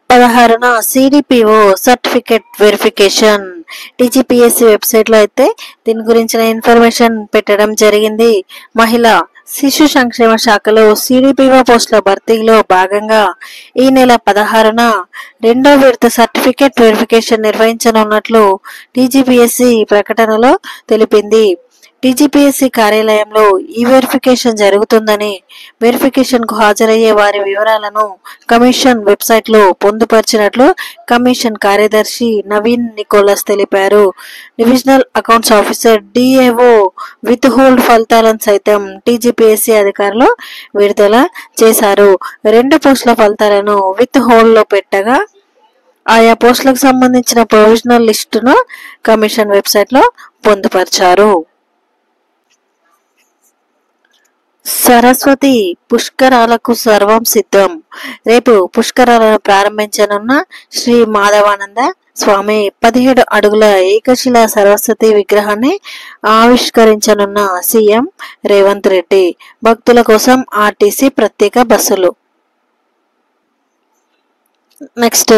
16న CDPO certificate verification TGPSC వెబ్సైట్లో అయితే దీని గురించిన ఇన్ఫర్మేషన్ పెట్టడం జరిగింది. మహిళా శిశు సంక్షేమ శాఖలో సిడిపిఓ పోస్టుల భర్తీలో భాగంగా ఈ నెల 16న రెండో విడత సర్టిఫికేట్ వెరిఫికేషన్ నిర్వహించనున్నట్లు టీజీపీఎస్సీ ప్రకటనలో తెలిపింది. టీజీపీఎస్సీ కార్యాలయంలో ఈ వెరిఫికేషన్ జరుగుతుందని, వెరిఫికేషన్ కు హాజరయ్యే వారి వివరాలను కమిషన్ వెబ్సైట్ లో పొందుపరిచినట్లు కమిషన్ కార్యదర్శి నవీన్ నికోలస్ తెలిపారు. Divisional accounts officer DAO with hold ఫలితాలను సైతం టీజీపీఎస్సీ అధికారులు విడుదల చేశారు. 2 పోస్టుల ఫలితాలను విత్ హోల్డ్ లో పెట్టగా ఆయా పోస్టులకు సంబంధించిన ప్రొవిజనల్ లిస్టును కమిషన్ వెబ్సైట్ లో పొందుపరిచారు. సరస్వతి పుష్కరాలకు సర్వం సిద్ధం. రేపు పుష్కరాలను ప్రారంభించనున్న శ్రీ మాధవానంద స్వామి 17 అడుగుల ఏకశిలా సరస్వతి విగ్రహాన్ని ఆవిష్కరించనున్న సీఎం రేవంత్ రెడ్డి. భక్తుల కోసం ఆర్టీసీ ప్రత్యేక బస్సులు. నెక్స్ట్,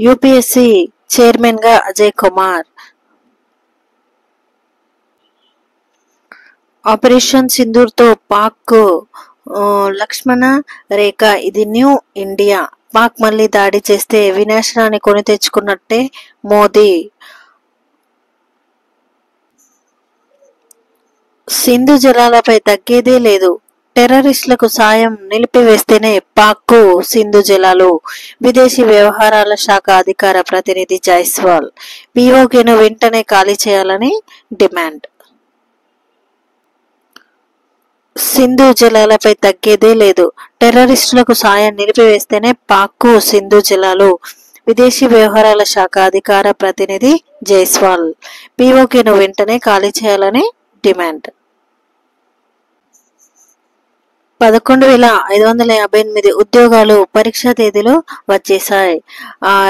యూపీఎస్సీ చైర్మన్ గా అజయ్ కుమార్. ఆపరేషన్ సింధూర్ తో పాక్ లక్ష్మణ రేఖ. ఇది న్యూ ఇండియా. పాక్ మళ్లీ దాడి చేస్తే వినాశనాన్ని కొని తెచ్చుకున్నట్టే మోదీ. సింధు జలాలపై తగ్గేదే లేదు. టెర్రరిస్టులకు సాయం నిలిపివేస్తేనే పాక్ సింధు జలాలు. విదేశీ వ్యవహారాల శాఖ అధికార ప్రతినిధి జైస్వాల్ పీఓకేను వెంటనే ఖాళీ చేయాలని డిమాండ్. సింధు జలాలపై తగ్గేదే లేదు. టెర్రరిస్టులకు సాయం నిలిపివేస్తేనే పాక్ సింధు జలాలు. విదేశీ వ్యవహారాల శాఖ అధికార ప్రతినిధి జైస్వాల్ పీఓకేను వెంటనే ఖాళీ చేయాలని డిమాండ్. 11,558 ఉద్యోగాలు పరీక్షా తేదీలు వచ్చేశాయి.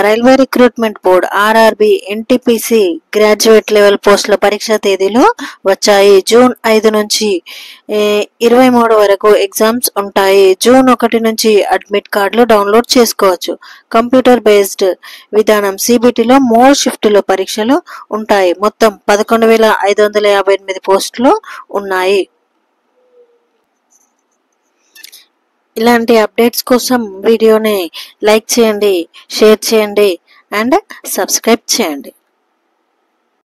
Railway recruitment board RRB NTPC graduate level పోస్టుల పరీక్షా తేదీలు వచ్చాయి. జూన్ 5 నుంచి 23 వరకు ఎగ్జామ్స్ ఉంటాయి. జూన్ 1 నుంచి అడ్మిట్ కార్డులు డౌన్లోడ్ చేసుకోవచ్చు. కంప్యూటర్ బేస్డ్ విధానం సిబిటిలో 3 షిఫ్టులు పరీక్షలు ఉంటాయి. మొత్తం 11,558 పోస్టులు ఉన్నాయి. ఇలాంటి అప్డేట్స్ కోసం వీడియోని లైక్ చేయండి, షేర్ చేయండి అండ్ సబ్స్క్రైబ్ చేయండి.